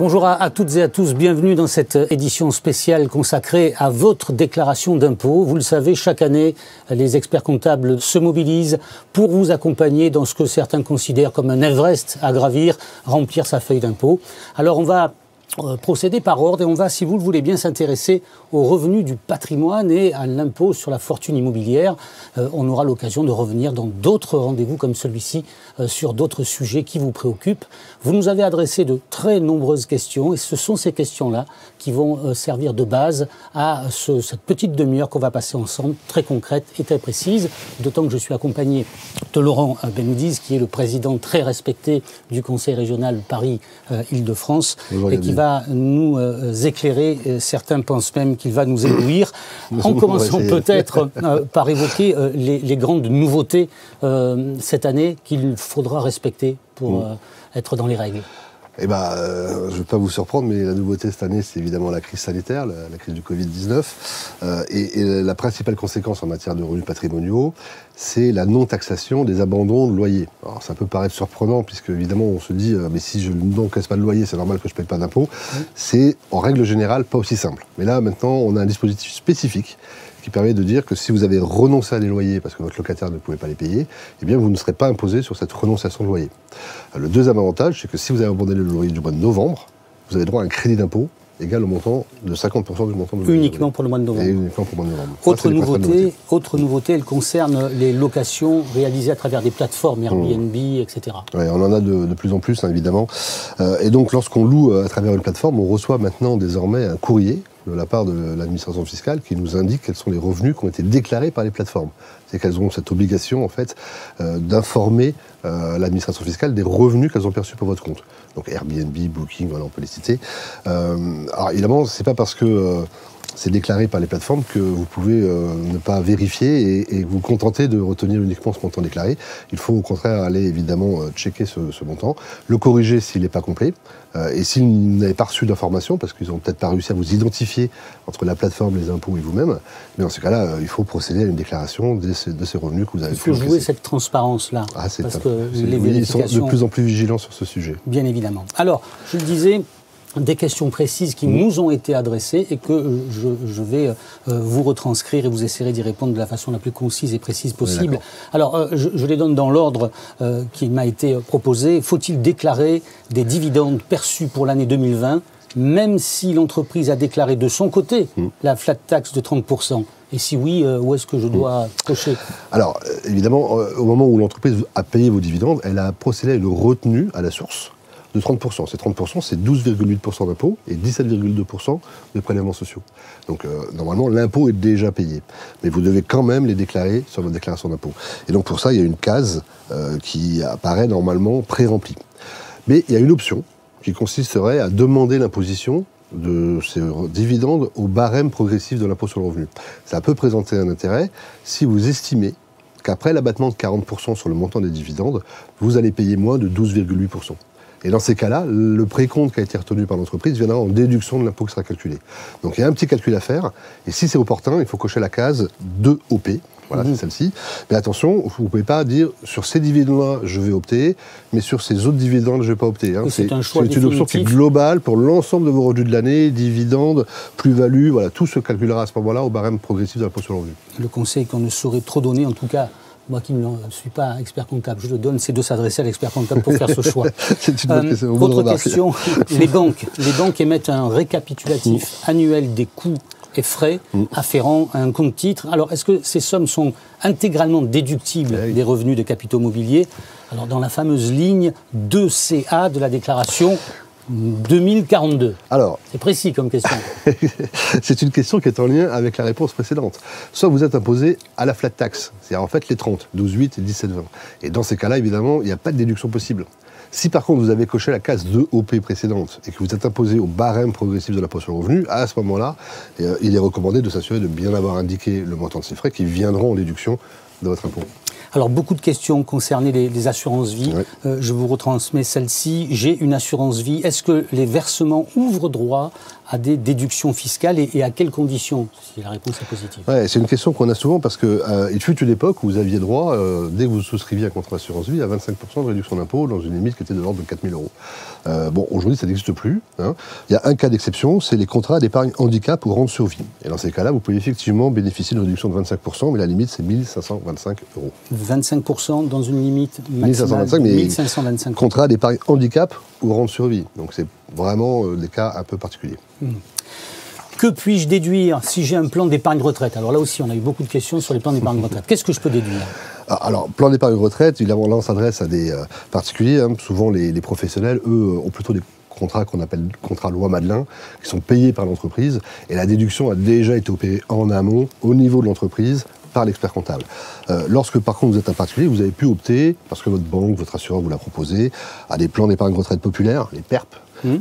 Bonjour à toutes et à tous, bienvenue dans cette édition spéciale consacrée à votre déclaration d'impôt. Vous le savez, chaque année, les experts comptables se mobilisent pour vous accompagner dans ce que certains considèrent comme un Everest à gravir, remplir sa feuille d'impôt. Alors on va procéder par ordre et on va, si vous le voulez bien, s'intéresser aux revenus du patrimoine et à l'impôt sur la fortune immobilière. On aura l'occasion de revenir dans d'autres rendez-vous comme celui-ci sur d'autres sujets qui vous préoccupent. Vous nous avez adressé de très nombreuses questions et ce sont ces questions-là qui vont servir de base à cette petite demi-heure qu'on va passer ensemble, très concrète et très précise, d'autant que je suis accompagné de Laurent Benoudiz, qui est le président très respecté du Conseil régional Paris-Île-de-France et qui va nous éclairer. Certains pensent même qu'il va nous éblouir. En commençant peut-être par évoquer les grandes nouveautés cette année qu'il faudra respecter pour être dans les règles. Je ne vais pas vous surprendre, mais la nouveauté cette année, c'est évidemment la crise sanitaire, la crise du Covid-19. Et la principale conséquence en matière de revenus patrimoniaux, c'est la non-taxation des abandons de loyer. Alors ça peut paraître surprenant, puisque évidemment on se dit, mais si je n'encaisse pas de loyer, c'est normal que je ne paye pas d'impôt. C'est en règle générale pas aussi simple. Mais là maintenant, on a un dispositif spécifique qui permet de dire que si vous avez renoncé à des loyers parce que votre locataire ne pouvait pas les payer, eh bien vous ne serez pas imposé sur cette renonciation de loyer. Le deuxième avantage, c'est que si vous avez abandonné le loyer du mois de novembre, vous avez droit à un crédit d'impôt égal au montant de 50% du montant de loyer. Uniquement pour le mois de novembre. Et uniquement pour le mois de novembre. Autre nouveauté, elle concerne les locations réalisées à travers des plateformes, Airbnb, etc. Ouais, on en a de plus en plus, hein, évidemment. Et donc lorsqu'on loue à travers une plateforme, on reçoit maintenant désormais un courrier de la part de l'administration fiscale qui nous indique quels sont les revenus qui ont été déclarés par les plateformes. C'est qu'elles ont cette obligation, en fait, d'informer l'administration fiscale des revenus qu'elles ont perçus pour votre compte. Donc Airbnb, Booking, voilà, on peut les citer. Alors évidemment, c'est pas parce que c'est déclaré par les plateformes que vous pouvez ne pas vérifier et vous contenter de retenir uniquement ce montant déclaré. Il faut au contraire aller évidemment checker ce montant, le corriger s'il n'est pas complet, et s'il n'avez pas reçu d'informations, parce qu'ils n'ont peut-être pas réussi à vous identifier entre la plateforme, les impôts et vous-même, mais dans ce cas-là, il faut procéder à une déclaration de ces revenus que vous avez pu encaisser. Il faut jouer cette transparence-là, parce que les vérifications... Ils sont de plus en plus vigilants sur ce sujet. Bien évidemment. Alors, je le disais, des questions précises qui nous ont été adressées et que je vais vous retranscrire et vous essaierez d'y répondre de la façon la plus concise et précise possible. Alors, je les donne dans l'ordre qui m'a été proposé. Faut-il déclarer des dividendes perçus pour l'année 2020, même si l'entreprise a déclaré de son côté la flat tax de 30%? Et si oui, où est-ce que je dois cocher? Alors, évidemment, au moment où l'entreprise a payé vos dividendes, elle a procédé à une retenue à la source de 30%. Ces 30%, c'est 12,8% d'impôts et 17,2% de prélèvements sociaux. Donc, normalement, l'impôt est déjà payé. Mais vous devez quand même les déclarer sur votre déclaration d'impôt. Et donc, pour ça, il y a une case qui apparaît normalement pré-remplie. Mais il y a une option qui consisterait à demander l'imposition de ces dividendes au barème progressif de l'impôt sur le revenu. Ça peut présenter un intérêt si vous estimez qu'après l'abattement de 40% sur le montant des dividendes, vous allez payer moins de 12,8%. Et dans ces cas-là, le précompte qui a été retenu par l'entreprise viendra en déduction de l'impôt qui sera calculé. Donc il y a un petit calcul à faire, et si c'est opportun, il faut cocher la case 2OP, voilà, c'est celle-ci. Mais attention, vous ne pouvez pas dire, sur ces dividendes-là, je vais opter, mais sur ces autres dividendes, je ne vais pas opter. Hein. C'est une option qui est globale pour l'ensemble de vos revenus de l'année, dividendes, plus-value, voilà, tout se calculera à ce moment-là au barème progressif de l'impôt sur le revenu. Le conseil qu'on ne saurait trop donner, en tout cas, moi qui ne suis pas expert comptable, je le donne, c'est de s'adresser à l'expert comptable pour faire ce choix. C'est une bonne question. Autre question, les banques émettent un récapitulatif annuel des coûts et frais afférents à un compte titre. Alors, est-ce que ces sommes sont intégralement déductibles des revenus de capitaux mobiliers? Alors, dans la fameuse ligne 2CA de la déclaration 2042. Alors, c'est précis comme question. C'est une question qui est en lien avec la réponse précédente. Soit vous êtes imposé à la flat tax, c'est-à-dire en fait les 30, 12,8 et 17,20. Et dans ces cas-là, évidemment, il n'y a pas de déduction possible. Si par contre vous avez coché la case 2OP précédente et que vous êtes imposé au barème progressif de l'impôt sur le revenu, à ce moment-là, il est recommandé de s'assurer de bien avoir indiqué le montant de ces frais qui viendront en déduction de votre impôt. Alors, beaucoup de questions concernaient les assurances-vie. Je vous retransmets celle-ci. J'ai une assurance-vie. Est-ce que les versements ouvrent droit à des déductions fiscales et à quelles conditions, si la réponse est positive? Ouais, c'est une question qu'on a souvent parce qu'il fut une époque où vous aviez droit, dès que vous souscriviez un contrat d'assurance vie, à 25% de réduction d'impôt dans une limite qui était de l'ordre de 4 000 €. Bon, aujourd'hui, ça n'existe plus. Hein. Il y a un cas d'exception, c'est les contrats d'épargne handicap ou rente sur vie. Et dans ces cas-là, vous pouvez effectivement bénéficier d'une réduction de 25%, mais la limite, c'est 1 525 €. 25% dans une limite maximale 1525, de mais 1525 €. contrat d'épargne handicap ou rente sur vie. Donc c'est vraiment des cas un peu particuliers. Que puis-je déduire si j'ai un plan d'épargne retraite? Alors là aussi, on a eu beaucoup de questions sur les plans d'épargne retraite. Qu'est-ce que je peux déduire? Alors, plan d'épargne retraite, évidemment, là, on s'adresse à des particuliers. Hein. Souvent, les professionnels, eux, ont plutôt des contrats qu'on appelle contrats loi Madelin, qui sont payés par l'entreprise. Et la déduction a déjà été opérée en amont, au niveau de l'entreprise, par l'expert comptable. Lorsque, par contre, vous êtes un particulier, vous avez pu opter, parce que votre banque, votre assureur vous l'a proposé, à des plans d'épargne retraite populaires, les PERP,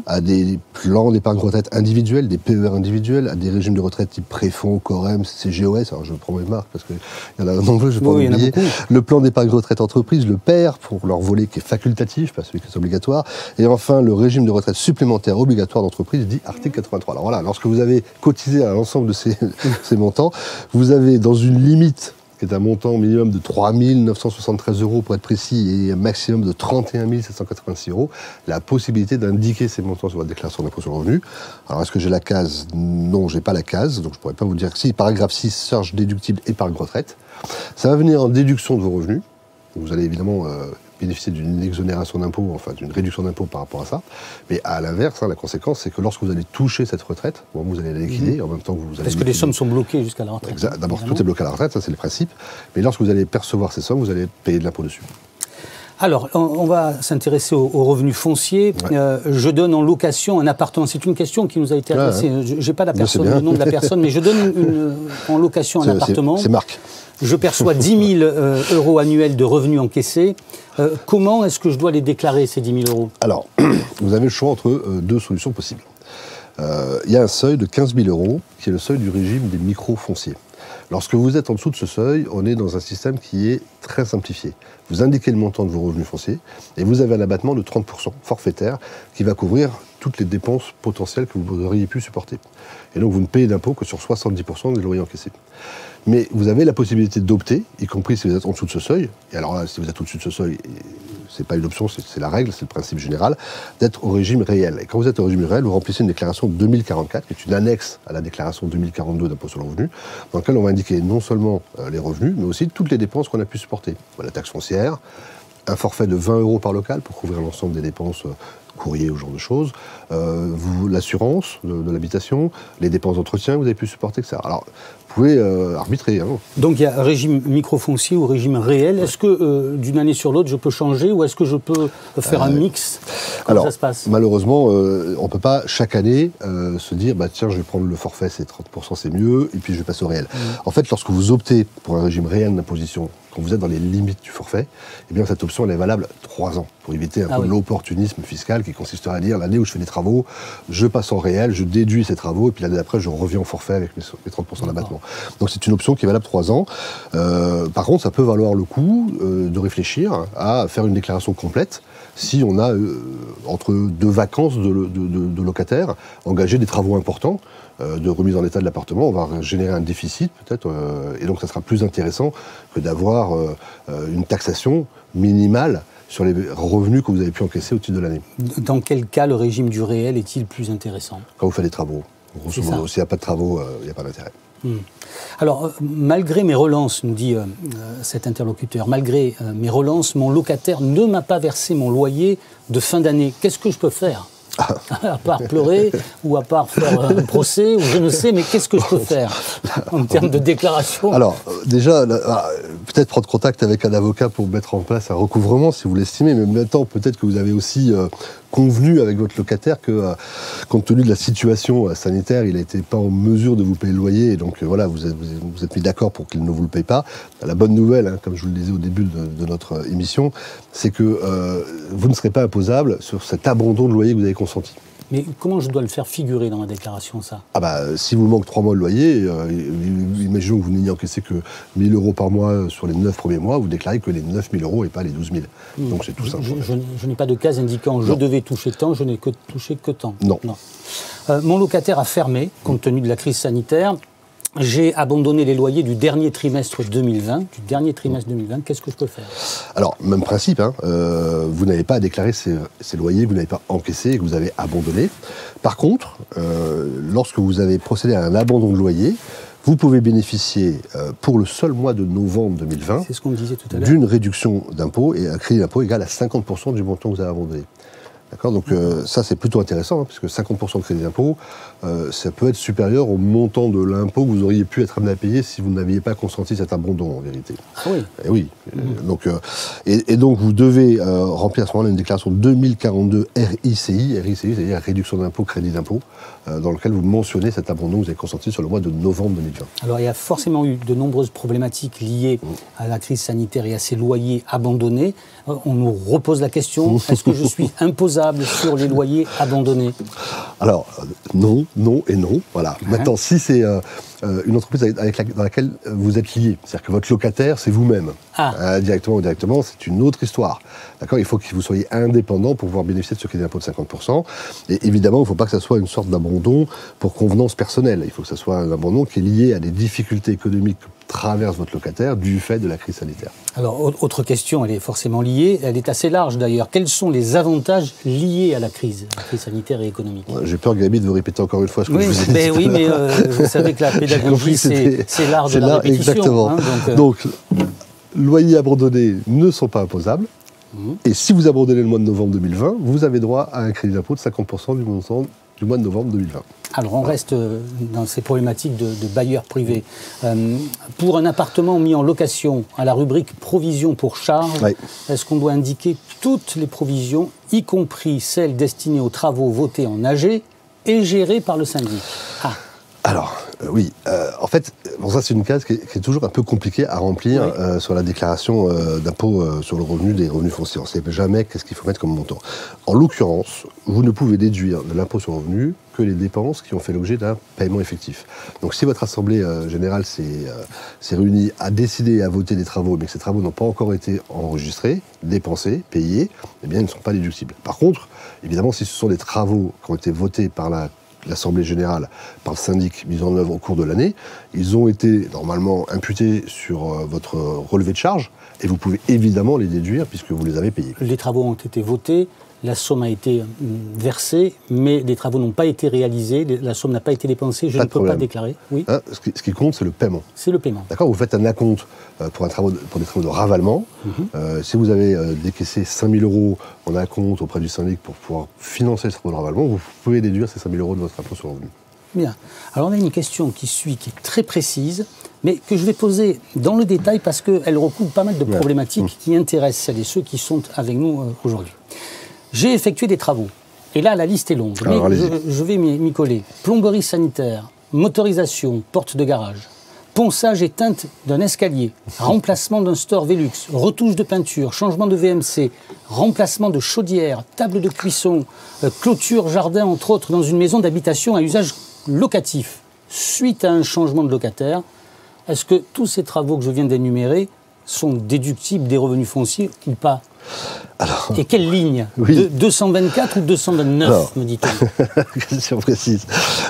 à des plans d'épargne retraite individuels, des PER individuels, à des régimes de retraite type Préfonds, Corem, CGOS. Alors je prends mes marques parce qu'il y en a nombreux, je ne vais pas en oublier. Le plan d'épargne retraite entreprise, le PER, pour leur volet qui est facultatif, pas celui qui est obligatoire. Et enfin, le régime de retraite supplémentaire obligatoire d'entreprise, dit article 83. Alors voilà, lorsque vous avez cotisé à l'ensemble de ces montants, vous avez dans une limite qui est un montant minimum de 3 973 € pour être précis et un maximum de 31 786 €, la possibilité d'indiquer ces montants sur votre déclaration d'impôt sur le revenu. Alors est-ce que j'ai la case? Non, j'ai pas la case, donc je pourrais pas vous dire que si. Paragraphe 6, charge déductible épargne retraite. Ça va venir en déduction de vos revenus. Vous allez évidemment bénéficier d'une exonération d'impôt, enfin d'une réduction d'impôt par rapport à ça. Mais à l'inverse, la conséquence, c'est que lorsque vous allez toucher cette retraite, bon, vous allez la liquider en même temps que vous allez... Parce que les sommes sont bloquées jusqu'à la retraite. D'abord, tout est bloqué à la retraite, ça c'est le principe. Mais lorsque vous allez percevoir ces sommes, vous allez payer de l'impôt dessus. Alors, on va s'intéresser aux revenus fonciers. Ouais. Je donne en location un appartement. C'est une question qui nous a été adressée. Je n'ai pas la personne, le nom de la personne, mais je donne en location un appartement. C'est Marc. Je perçois 10 000 € annuels de revenus encaissés. Comment est-ce que je dois les déclarer, ces 10 000 €? Alors, vous avez le choix entre deux solutions possibles. Il y a un seuil de 15 000 € qui est le seuil du régime des micro-fonciers. Lorsque vous êtes en dessous de ce seuil, on est dans un système qui est très simplifié. Vous indiquez le montant de vos revenus fonciers et vous avez un abattement de 30% forfaitaire qui va couvrir toutes les dépenses potentielles que vous auriez pu supporter. Et donc vous ne payez d'impôt que sur 70% des loyers encaissés. Mais vous avez la possibilité d'opter, y compris si vous êtes en dessous de ce seuil, et alors là, si vous êtes au-dessus de ce seuil, c'est pas une option, c'est la règle, c'est le principe général, d'être au régime réel. Et quand vous êtes au régime réel, vous remplissez une déclaration 2044, qui est une annexe à la déclaration 2042 d'impôt sur le revenu, dans laquelle on va indiquer non seulement les revenus, mais aussi toutes les dépenses qu'on a pu supporter. La taxe foncière, un forfait de 20 € par local pour couvrir l'ensemble des dépenses courrier ou ce genre de choses, l'assurance de l'habitation, les dépenses d'entretien que vous avez pu supporter, etc. Alors, vous pouvez arbitrer. Hein. Donc il y a un régime microfoncier ou régime réel. Est-ce que d'une année sur l'autre, je peux changer ou est-ce que je peux faire un mix? Comment ça se passe? Malheureusement, on ne peut pas chaque année se dire bah, tiens, je vais prendre le forfait, c'est 30%, c'est mieux, et puis je vais passer au réel. En fait, lorsque vous optez pour un régime réel d'imposition, quand vous êtes dans les limites du forfait, eh bien, cette option elle est valable 3 ans pour éviter un peu l'opportunisme fiscal qui consisterait à dire l'année où je fais des travaux, je passe en réel, je déduis ces travaux et puis l'année d'après je reviens en forfait avec mes 30% d'abattement. Donc c'est une option qui est valable 3 ans. Par contre, ça peut valoir le coup de réfléchir à faire une déclaration complète si on a, entre deux vacances de locataires, engagé des travaux importants de remise en état de l'appartement, on va générer un déficit peut-être, et donc ça sera plus intéressant que d'avoir une taxation minimale sur les revenus que vous avez pu encaisser au titre de l'année. Dans quel cas le régime du réel est-il plus intéressant? Quand vous faites des travaux. Grosso modo, s'il n'y a pas de travaux, il n'y a pas d'intérêt. Alors, malgré mes relances, nous dit cet interlocuteur, malgré mes relances, mon locataire ne m'a pas versé mon loyer de fin d'année. Qu'est-ce que je peux faire? À part pleurer ou à part faire un procès ou je ne sais, mais qu'est-ce que je peux faire en termes de déclaration? Alors déjà, peut-être prendre contact avec un avocat pour mettre en place un recouvrement si vous l'estimez, mais maintenant peut-être que vous avez aussi convenu avec votre locataire que compte tenu de la situation sanitaire, il n'était pas en mesure de vous payer le loyer et donc voilà, vous êtes mis d'accord pour qu'il ne vous le paye pas. La bonne nouvelle, hein, comme je vous le disais au début de notre émission, c'est que vous ne serez pas imposable sur cet abandon de loyer que vous avez consenti. Mais comment je dois le faire figurer dans ma déclaration, ça? Ah bah, si vous manque 3 mois de loyer, imaginons que vous n'ayez encaissé que 1 000 euros par mois sur les 9 premiers mois, vous déclarez que les 9 000 euros et pas les 12 000. Donc c'est tout simple. Je n'ai pas de case indiquant je devais toucher tant, je n'ai touché que tant. Non. Mon locataire a fermé, compte tenu de la crise sanitaire. J'ai abandonné les loyers du dernier trimestre 2020. Qu'est-ce que je peux faire? Alors, même principe, hein, vous n'avez pas à déclarer ces loyers, vous n'avez pas encaissé et que vous avez abandonné. Par contre, lorsque vous avez procédé à un abandon de loyer, vous pouvez bénéficier, pour le seul mois de novembre 2020, c'est ce qu'on me disait tout à l'heure, d'une réduction d'impôt et un crédit d'impôt égal à 50% du montant que vous avez abandonné. D'accord, donc ça c'est plutôt intéressant, hein, puisque 50% de crédit d'impôt, ça peut être supérieur au montant de l'impôt que vous auriez pu être amené à payer si vous n'aviez pas consenti cet abandon en vérité. Ah oui. Et oui. Donc, donc vous devez remplir à ce moment-là une déclaration 2042 RICI, c'est-à-dire réduction d'impôt, crédit d'impôt, dans lequel vous mentionnez cet abandon que vous avez consenti sur le mois de novembre 2020. Alors il y a forcément eu de nombreuses problématiques liées à la crise sanitaire et à ces loyers abandonnés. On nous repose la question, est-ce que je suis imposable sur les loyers abandonnés? Alors, non et non. Voilà. Maintenant, si c'est une entreprise dans laquelle vous êtes lié, c'est-à-dire que votre locataire, c'est vous-même, directement ou indirectement, c'est une autre histoire. D'accord, il faut que vous soyez indépendant pour pouvoir bénéficier de ce crédit d'impôt de 50%. Et évidemment, il ne faut pas que ça soit une sorte d'abandon pour convenance personnelle. Il faut que ça soit un abandon qui est lié à des difficultés économiques que traverse votre locataire du fait de la crise sanitaire. Alors, autre question, elle est forcément liée, elle est assez large d'ailleurs. Quels sont les avantages liés à la crise sanitaire et économique? J'ai peur, Gaby, de vous répéter encore une fois ce que je vous ai dit. Oui, mais vous savez que la pédagogie, c'est l'art de la répétition. Exactement. Hein, donc, loyers abandonnés ne sont pas imposables. Et si vous abandonnez le mois de novembre 2020, vous avez droit à un crédit d'impôt de 50% du montant du mois de novembre 2020. Alors on reste dans ces problématiques de bailleurs privés. Pour un appartement mis en location à la rubrique provision pour charge, est-ce qu'on doit indiquer toutes les provisions, y compris celles destinées aux travaux votés en AG et gérées par le syndic? Alors, oui. En fait, bon, ça c'est une case qui est toujours un peu compliquée à remplir sur la déclaration d'impôt sur le revenu des revenus fonciers. On ne sait jamais qu'est-ce qu'il faut mettre comme montant. En l'occurrence, vous ne pouvez déduire de l'impôt sur le revenu que les dépenses qui ont fait l'objet d'un paiement effectif. Donc si votre assemblée générale s'est réunie à décider et à voter des travaux, mais que ces travaux n'ont pas encore été enregistrés, dépensés, payés, eh bien ils ne sont pas déductibles. Par contre, évidemment, si ce sont des travaux qui ont été votés par l'Assemblée générale, par le syndic mis en œuvre au cours de l'année, ils ont été normalement imputés sur votre relevé de charge et vous pouvez évidemment les déduire puisque vous les avez payés. Les travaux ont été votés, la somme a été versée, mais les travaux n'ont pas été réalisés, la somme n'a pas été dépensée, je ne peux pas déclarer. Oui. Hein, ce qui compte, c'est le paiement. C'est le paiement. D'accord, vous faites un acompte pour des travaux de ravalement. Si vous avez décaissé 5 000 euros en acompte auprès du syndic pour pouvoir financer le travaux de ravalement, vous pouvez déduire ces 5 000 euros de votre impôt sur le revenu. Bien. Alors on a une question qui est très précise, mais que je vais poser dans le détail parce qu'elle recouvre pas mal de problématiques qui intéressent celles et ceux qui sont avec nous aujourd'hui. J'ai effectué des travaux. Et là, la liste est longue. Alors, mais je vais m'y coller. Plomberie sanitaire, motorisation, porte de garage, ponçage et teinte d'un escalier, remplacement d'un store Velux, retouche de peinture, changement de VMC, remplacement de chaudière, table de cuisson, clôture, jardin, entre autres, dans une maison d'habitation à usage locatif. Suite à un changement de locataire, est-ce que tous ces travaux que je viens d'énumérer sont déductibles des revenus fonciers ou pas? Alors, et quelle ligne 224 ou 229, me dit-on? Question précise.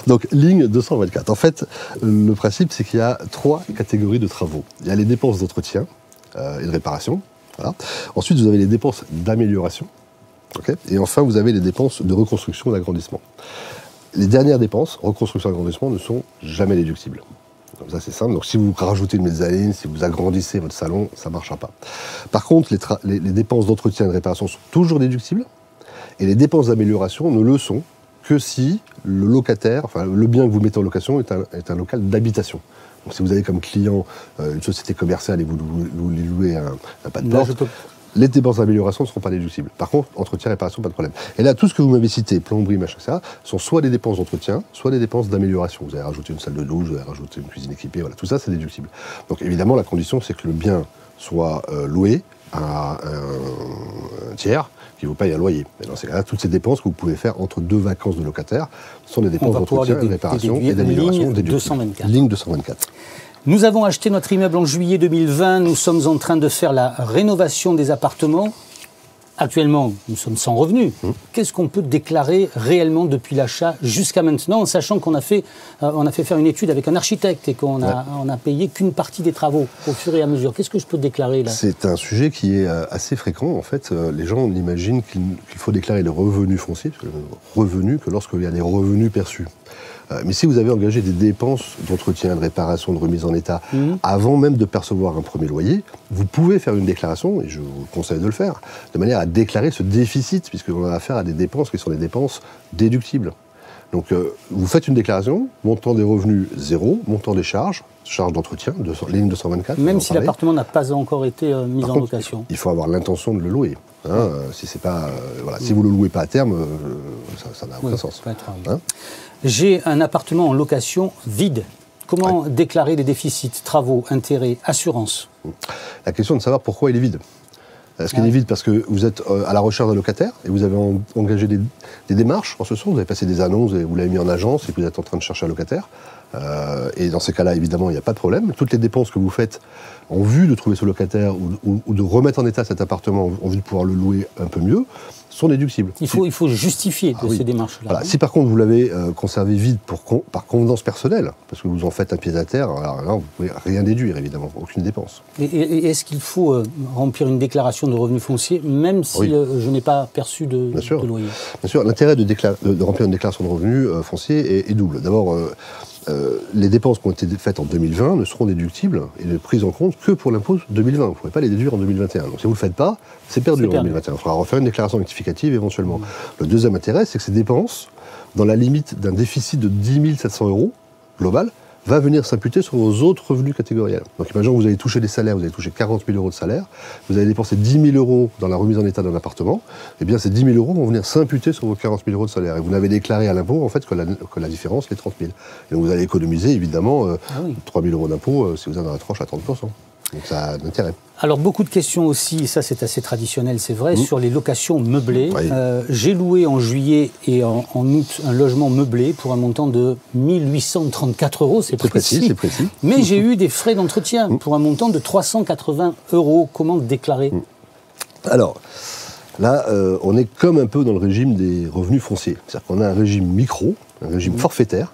Donc, ligne 224. En fait, le principe, c'est qu'il y a 3 catégories de travaux. Il y a les dépenses d'entretien et de réparation. Voilà. Ensuite, vous avez les dépenses d'amélioration. Et enfin, vous avez les dépenses de reconstruction et d'agrandissement. Les dernières dépenses, reconstruction et agrandissement, ne sont jamais déductibles. Comme ça, c'est simple. Donc, si vous rajoutez une mezzanine, si vous agrandissez votre salon, ça ne marchera pas. Par contre, les dépenses d'entretien et de réparation sont toujours déductibles. Et les dépenses d'amélioration ne le sont que si le locataire, enfin, le bien que vous mettez en location est un local d'habitation. Donc, si vous avez comme client une société commerciale et vous lui louez un pas de porte, les dépenses d'amélioration ne seront pas déductibles. Par contre, entretien, réparation, pas de problème. Et là, tout ce que vous m'avez cité, plomberie, machin, etc., sont soit des dépenses d'entretien, soit des dépenses d'amélioration. Vous avez rajouté une salle de douche, vous avez rajouté une cuisine équipée, voilà, tout ça, c'est déductible. Donc évidemment, la condition, c'est que le bien soit loué à un tiers qui vous paye un loyer. Et dans ces cas-là, toutes ces dépenses que vous pouvez faire entre 2 vacances de locataire sont des dépenses d'entretien, de réparation et d'amélioration. Ligne 224. Ligne 224. Nous avons acheté notre immeuble en juillet 2020. Nous sommes en train de faire la rénovation des appartements. Actuellement, nous sommes sans revenus. Qu'est-ce qu'on peut déclarer réellement depuis l'achat jusqu'à maintenant, en sachant qu'on a fait faire une étude avec un architecte et qu'on a payé qu'une partie des travaux au fur et à mesure. Qu'est-ce que je peux déclarer là? C'est un sujet qui est assez fréquent. En fait, les gens imaginent qu'il faut déclarer les revenus fonciers, revenus que lorsqu'il y a des revenus perçus. Mais si vous avez engagé des dépenses d'entretien, de réparation, de remise en état, avant même de percevoir un premier loyer, vous pouvez faire une déclaration, et je vous conseille de le faire, de manière à déclarer ce déficit, puisqu'on a affaire à des dépenses qui sont des dépenses déductibles. Donc vous faites une déclaration, montant des revenus 0, montant des charges d'entretien, ligne 224. Même si l'appartement n'a pas encore été mis en location. Il faut avoir l'intention de le louer. Si c'est pas, si vous ne le louez pas à terme, ça n'a aucun sens. J'ai un appartement en location vide. Comment déclarer les déficits, travaux, intérêts, assurance? La question est de savoir pourquoi il est vide. Est-ce qu'il est vide parce que vous êtes à la recherche d'un locataire et vous avez engagé des démarches en ce sens, vous avez passé des annonces, vous l'avez mis en agence et que vous êtes en train de chercher un locataire. Et dans ces cas-là, évidemment, il n'y a pas de problème. Toutes les dépenses que vous faites en vue de trouver ce locataire ou de remettre en état cet appartement en vue de pouvoir le louer un peu mieux sont déductibles. Il faut justifier ces démarches-là. Voilà. Si par contre vous l'avez conservé vide par convenance personnelle, parce que vous en faites un pied-à-terre, alors là, vous ne pouvez rien déduire, évidemment, aucune dépense. Et est-ce qu'il faut remplir une déclaration de revenus fonciers, même si je n'ai pas perçu de loyer? Bien sûr, l'intérêt de remplir une déclaration de revenus fonciers est double. D'abord, les dépenses qui ont été faites en 2020 ne seront déductibles et prises en compte que pour l'impôt 2020. Vous ne pouvez pas les déduire en 2021. Donc si vous ne le faites pas, c'est perdu en 2021. Il faudra refaire une déclaration rectificative éventuellement. Le deuxième intérêt, c'est que ces dépenses, dans la limite d'un déficit de 10 700 € global, va venir s'imputer sur vos autres revenus catégoriels. Donc imaginons que vous avez touché des salaires, vous avez touché 40 000 € de salaire, vous avez dépensé 10 000 € dans la remise en état d'un appartement, et bien ces 10 000 € vont venir s'imputer sur vos 40 000 € de salaire. Et vous n'avez déclaré à l'impôt en fait que la différence est 30 000. Et donc vous allez économiser évidemment 3 000 € d'impôt si vous êtes dans la tranche à 30%. Donc ça a un intérêt. Alors beaucoup de questions aussi, ça c'est assez traditionnel, c'est vrai, sur les locations meublées. J'ai loué en juillet et en août un logement meublé pour un montant de 1 834 €, c'est précis. C'est précis. Mais j'ai eu des frais d'entretien pour un montant de 380 €. Comment déclarer? Alors, là, on est comme un peu dans le régime des revenus fonciers. C'est-à-dire qu'on a un régime micro, un régime forfaitaire,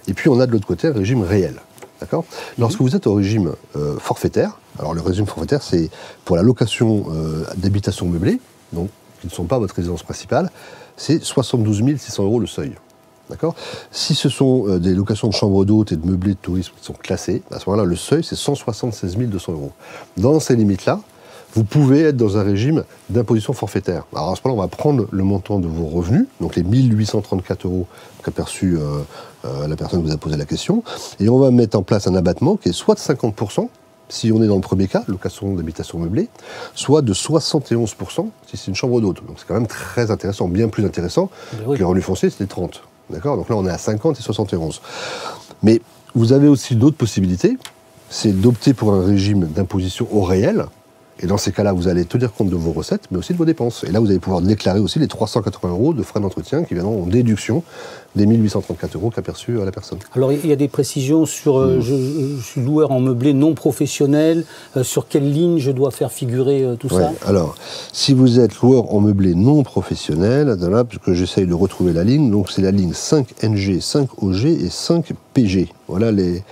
et puis on a de l'autre côté un régime réel. D'accord ? Lorsque vous êtes au régime forfaitaire, alors le régime forfaitaire, c'est pour la location d'habitations meublées, donc qui ne sont pas votre résidence principale, c'est 72 600 € le seuil. D'accord ? Si ce sont des locations de chambres d'hôtes et de meublés de tourisme qui sont classés, à ce moment-là, le seuil, c'est 176 200 €. Dans ces limites-là, vous pouvez être dans un régime d'imposition forfaitaire. Alors à ce moment-là, on va prendre le montant de vos revenus, donc les 1 834 € qu'a perçu la personne qui vous a posé la question, et on va mettre en place un abattement qui est soit de 50%, si on est dans le premier cas, location d'habitation meublée, soit de 71% si c'est une chambre d'hôte. Donc c'est quand même très intéressant, bien plus intéressant que les revenus fonciers, c'était 30. D'accord ? Donc là, on est à 50 et 71. Mais vous avez aussi d'autres possibilités, c'est d'opter pour un régime d'imposition au réel. Et dans ces cas-là, vous allez tenir compte de vos recettes, mais aussi de vos dépenses. Et là, vous allez pouvoir déclarer aussi les 380 € de frais d'entretien qui viendront en déduction des 1 834 € qu'a perçu la personne. Alors, il y a des précisions sur je suis loueur en meublé non professionnel, sur quelle ligne je dois faire figurer tout ça ? Alors, si vous êtes loueur en meublé non professionnel, là, puisque j'essaye de retrouver la ligne, donc c'est la ligne 5NG, 5OG et 5PG. Voilà les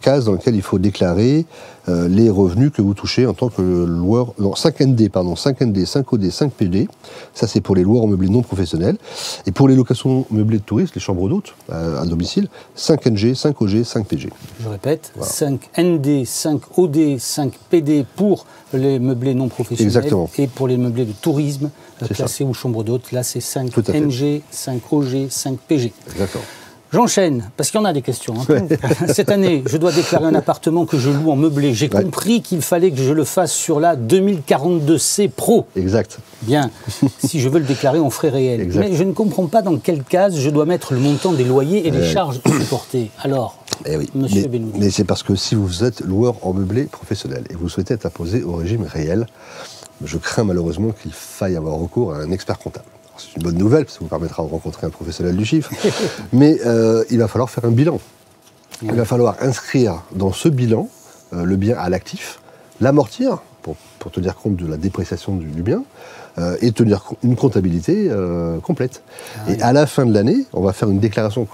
cases dans lesquelles il faut déclarer les revenus que vous touchez en tant que loueur. Non, 5ND, pardon, 5ND, 5OD, 5PD. Ça, c'est pour les loueurs en meublé non professionnels. Et pour les locations meublées de touristes, les chambres d'hôtes à domicile, 5NG, 5OG, 5PG. Je répète, voilà. 5ND, 5OD, 5PD pour les meublés non professionnels. Exactement. Et pour les meublés de tourisme classés ou chambres d'hôtes, là, c'est 5NG, 5OG, 5PG. Exactement. J'enchaîne, parce qu'il y en a des questions. Cette année, je dois déclarer un appartement que je loue en meublé. J'ai compris qu'il fallait que je le fasse sur la 2042C Pro. Exact. Bien. Si je veux le déclarer en frais réels. Exact. Mais je ne comprends pas dans quelle case je dois mettre le montant des loyers et des charges supportées. Alors, Monsieur Benoudi. Mais c'est parce que si vous êtes loueur en meublé professionnel et vous souhaitez être imposé au régime réel, je crains malheureusement qu'il faille avoir recours à un expert comptable. C'est une bonne nouvelle, parce que ça vous permettra de rencontrer un professionnel du chiffre, mais il va falloir faire un bilan. Il va falloir inscrire dans ce bilan le bien à l'actif, l'amortir, pour tenir compte de la dépréciation du bien, et tenir une comptabilité complète. Et à la fin de l'année, on va faire une déclaration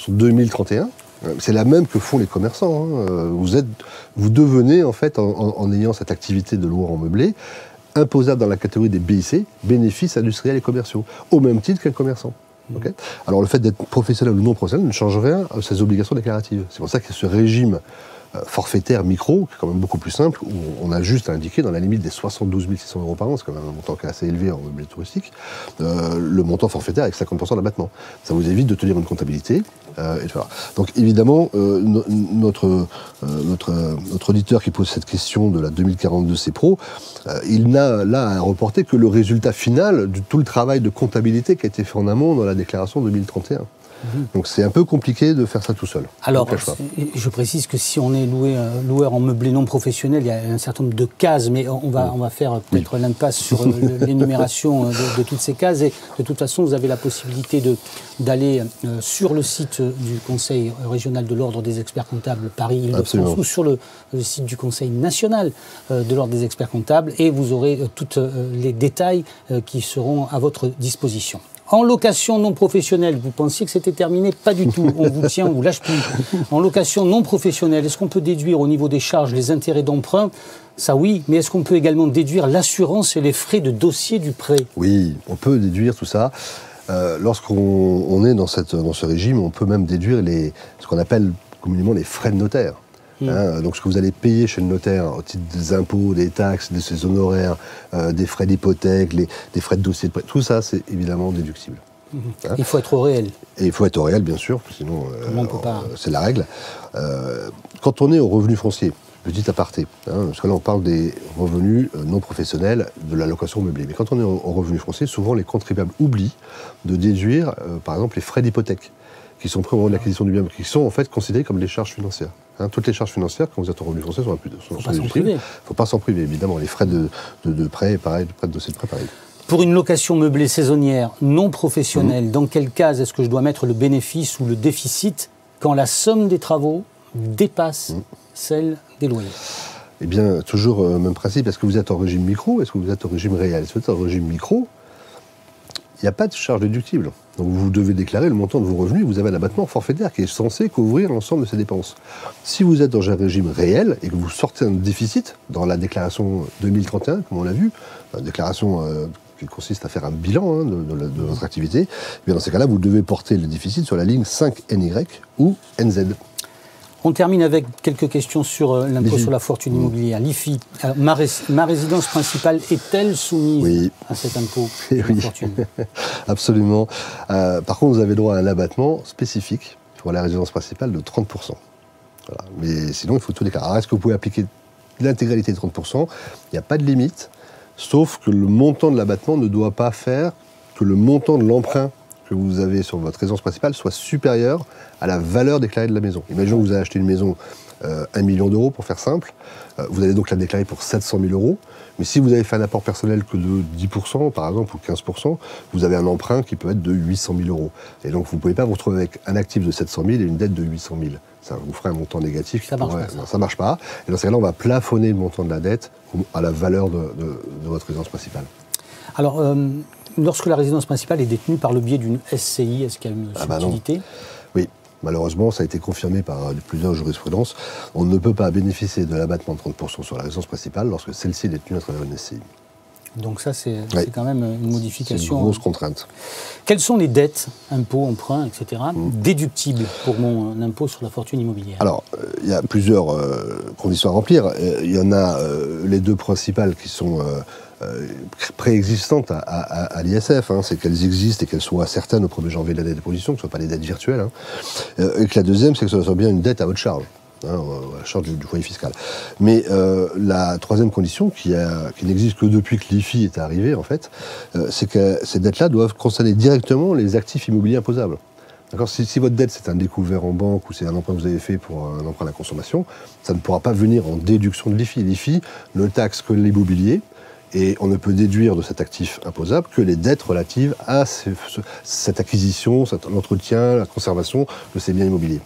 2031. C'est la même que font les commerçants. Vous devenez, en fait, en ayant cette activité de loueur en meublé, imposable dans la catégorie des BIC, bénéfices industriels et commerciaux, au même titre qu'un commerçant. Okay. Alors le fait d'être professionnel ou non professionnel ne change rien à ses obligations déclaratives. C'est pour ça qu'il y a ce régime forfaitaire micro, qui est quand même beaucoup plus simple, où on a juste à indiquer dans la limite des 72 600 € par an, c'est quand même un montant qui est assez élevé en meublé touristique, le montant forfaitaire avec 50% d'abattement. Ça vous évite de tenir une comptabilité. Donc évidemment, notre auditeur qui pose cette question de la 2042 CPRO, il n'a là à reporter que le résultat final de tout le travail de comptabilité qui a été fait en amont dans la déclaration 2031. Donc c'est un peu compliqué de faire ça tout seul. Alors, je précise que si on est loueur en meublé non professionnel, il y a un certain nombre de cases, mais on va faire peut-être l'impasse sur l'énumération de toutes ces cases. Et de toute façon, vous avez la possibilité d'aller sur le site du Conseil régional de l'Ordre des experts comptables Paris-Île-de-France ou sur le site du Conseil national de l'Ordre des experts comptables, et vous aurez tous les détails qui seront à votre disposition. En location non professionnelle, vous pensiez que c'était terminé? Pas du tout. On vous tient, on vous lâche plus. En location non professionnelle, est-ce qu'on peut déduire au niveau des charges les intérêts d'emprunt? Ça oui, mais est-ce qu'on peut également déduire l'assurance et les frais de dossier du prêt? Oui, on peut déduire tout ça. Lorsqu'on est dans ce régime, on peut même déduire ce qu'on appelle communément les frais de notaire. Donc ce que vous allez payer chez le notaire au titre des impôts, des taxes, de ses honoraires, des frais d'hypothèque, des frais de dossier de prêt, tout ça c'est évidemment déductible. Il faut être au réel. Et il faut être au réel bien sûr, sinon c'est la règle. Quand on est au revenu foncier, petit aparté, parce que là on parle des revenus non professionnels de la location meublée, mais quand on est au revenu foncier, souvent les contribuables oublient de déduire par exemple les frais d'hypothèque qui sont pris au moment de l'acquisition du bien, qui sont en fait considérés comme les charges financières. Toutes les charges financières, quand vous êtes en revenu foncier, sont déductibles. Il ne faut pas s'en priver, évidemment. Les frais de prêt, pareil, les frais de dossier de prêt, pareil. Pour une location meublée saisonnière non professionnelle, dans quelle case est-ce que je dois mettre le bénéfice ou le déficit quand la somme des travaux dépasse celle des loyers? Eh bien, toujours même principe. Est-ce que vous êtes en régime micro? Est-ce que vous êtes en régime réel? Si vous êtes en régime micro, il n'y a pas de charge déductible. Donc vous devez déclarer le montant de vos revenus, vous avez un abattement forfaitaire qui est censé couvrir l'ensemble de ces dépenses. Si vous êtes dans un régime réel et que vous sortez un déficit dans la déclaration 2031, comme on l'a vu, une déclaration qui consiste à faire un bilan de votre activité, eh bien dans ces cas-là, vous devez porter le déficit sur la ligne 5NY ou NZ. On termine avec quelques questions sur l'impôt sur la fortune immobilière, l'IFI. Ma résidence principale est-elle soumise à cet impôt sur la fortune? Absolument. Par contre, vous avez droit à un abattement spécifique pour la résidence principale de 30%. Voilà. Mais sinon, il faut tout déclarer. Alors, est-ce que vous pouvez appliquer l'intégralité de 30%? Il n'y a pas de limite, sauf que le montant de l'abattement ne doit pas faire que le montant de l'emprunt que vous avez sur votre résidence principale soit supérieur à la valeur déclarée de la maison. Imaginons que vous avez acheté une maison 1 million d'euros, pour faire simple. Vous allez donc la déclarer pour 700 000 €. Mais si vous avez fait un apport personnel que de 10%, par exemple, ou 15%, vous avez un emprunt qui peut être de 800 000 €. Et donc, vous ne pouvez pas vous retrouver avec un actif de 700 000 et une dette de 800 000. Ça vous ferait un montant négatif. Ça ne marche pas. Et dans ce cas-là, on va plafonner le montant de la dette à la valeur de votre résidence principale. Alors, lorsque la résidence principale est détenue par le biais d'une SCI, est-ce qu'il y a une subtilité? Oui, malheureusement, ça a été confirmé par plusieurs jurisprudences. On ne peut pas bénéficier de l'abattement de 30% sur la résidence principale lorsque celle-ci est détenue à travers une SCI. Donc ça, c'est quand même une modification. C'est une grosse contrainte. Quelles sont les dettes, impôts, emprunts, etc., déductibles pour mon impôt sur la fortune immobilière? Alors, il y a plusieurs conditions à remplir. Il y en a les deux principales qui sont préexistantes à l'ISF, c'est qu'elles existent et qu'elles soient certaines au 1er janvier de l'année d'imposition, que ce ne soient pas des dettes virtuelles. Et que la deuxième, c'est que ce soit bien une dette à votre charge. À la charge du foyer fiscal. Mais la troisième condition, qui n'existe que depuis que l'IFI est arrivé, en fait, c'est que ces dettes-là doivent concerner directement les actifs immobiliers imposables. D'accord ? Si votre dette, c'est un découvert en banque ou c'est un emprunt que vous avez fait pour un emprunt à la consommation, ça ne pourra pas venir en déduction de l'IFI. L'IFI ne taxe que l'immobilier Et on ne peut déduire de cet actif imposable que les dettes relatives à cette acquisition, l'entretien, la conservation de ces biens immobiliers.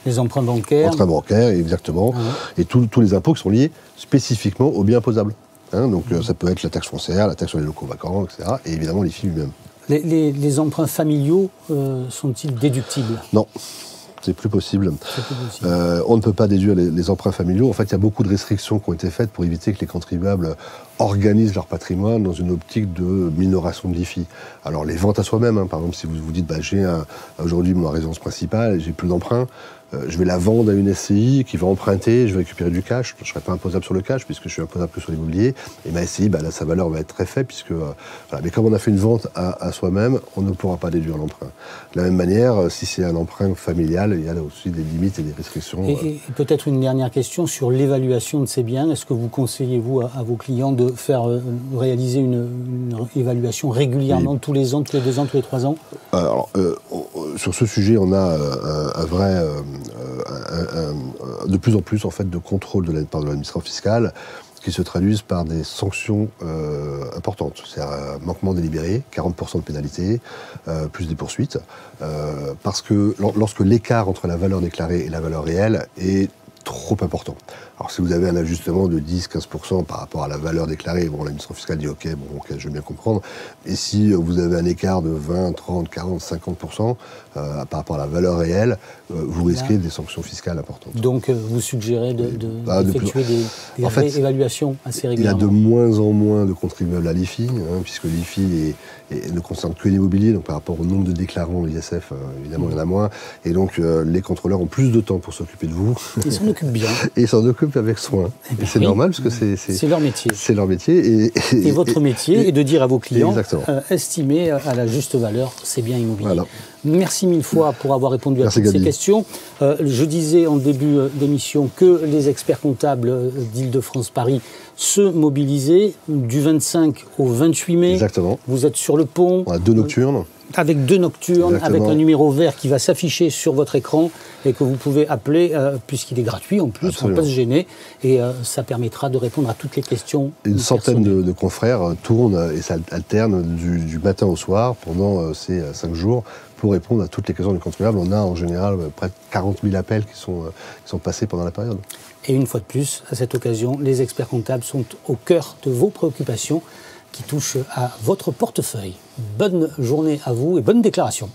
Les emprunts bancaires. Emprunts bancaires, exactement. Et tous les impôts qui sont liés spécifiquement aux biens imposables. Donc ça peut être la taxe foncière, la taxe sur les locaux vacants, etc. Et évidemment l'IFI lui-même. Les emprunts familiaux sont-ils déductibles? Non. C'est plus possible. On ne peut pas déduire les emprunts familiaux. En fait, il y a beaucoup de restrictions qui ont été faites pour éviter que les contribuables organisent leur patrimoine dans une optique de minoration de l'IFI. Alors, les ventes à soi-même, par exemple, si vous vous dites, j'ai aujourd'hui ma résidence principale, j'ai plus d'emprunts, je vais la vendre à une SCI qui va emprunter, je vais récupérer du cash, je ne serai pas imposable sur le cash puisque je suis imposable que sur l'immobilier, et ma SCI, là, sa valeur va être très faible puisque... Mais comme on a fait une vente à soi-même, on ne pourra pas déduire l'emprunt. De la même manière, si c'est un emprunt familial, il y a là aussi des limites et des restrictions. Et peut-être une dernière question sur l'évaluation de ces biens. Est-ce que vous conseillez, vous, à vos clients de faire réaliser une évaluation régulièrement, tous les ans, tous les 2 ans, tous les 3 ans? Alors, sur ce sujet, on a de plus en plus en fait, de contrôle de la part de l'administration fiscale qui se traduisent par des sanctions importantes. C'est un manquement délibéré, 40% de pénalité, plus des poursuites, parce que lorsque l'écart entre la valeur déclarée et la valeur réelle est trop important. Alors si vous avez un ajustement de 10-15% par rapport à la valeur déclarée, l'administration fiscale dit ok, je veux bien comprendre. Et si vous avez un écart de 20, 30, 40, 50% par rapport à la valeur réelle, vous risquez des sanctions fiscales importantes. Donc vous suggérez d'effectuer des réévaluations assez régulièrement? Il y a de moins en moins de contribuables à l'IFI, puisque l'IFI ne concerne que l'immobilier, donc par rapport au nombre de déclarants, l'ISF, évidemment, il y en a moins. Et donc les contrôleurs ont plus de temps pour s'occuper de vous. Ils s'en occupent bien. Et ils s'en occupent avec soin. Et c'est normal, parce que c'est leur métier. C'est leur métier. Et votre métier est de dire à vos clients, estimez à la juste valeur ces biens immobiliers. Voilà. Merci 1000 fois pour avoir répondu à toutes ces questions. Je disais en début d'émission que les experts comptables d'Île-de-France-Paris se mobilisaient du 25 au 28 mai. Exactement. Vous êtes sur le pont. On a 2 nocturnes. Avec 2 nocturnes, exactement. Avec un numéro vert qui va s'afficher sur votre écran et que vous pouvez appeler, puisqu'il est gratuit en plus, on ne va pas se gêner, et ça permettra de répondre à toutes les questions. Une centaine de confrères tournent et s'alternent du matin au soir pendant ces 5 jours pour répondre à toutes les questions du contribuable. On a en général près de 40 000 appels qui sont passés pendant la période. Et une fois de plus, à cette occasion, les experts comptables sont au cœur de vos préoccupations qui touchent à votre portefeuille. Bonne journée à vous et bonne déclaration.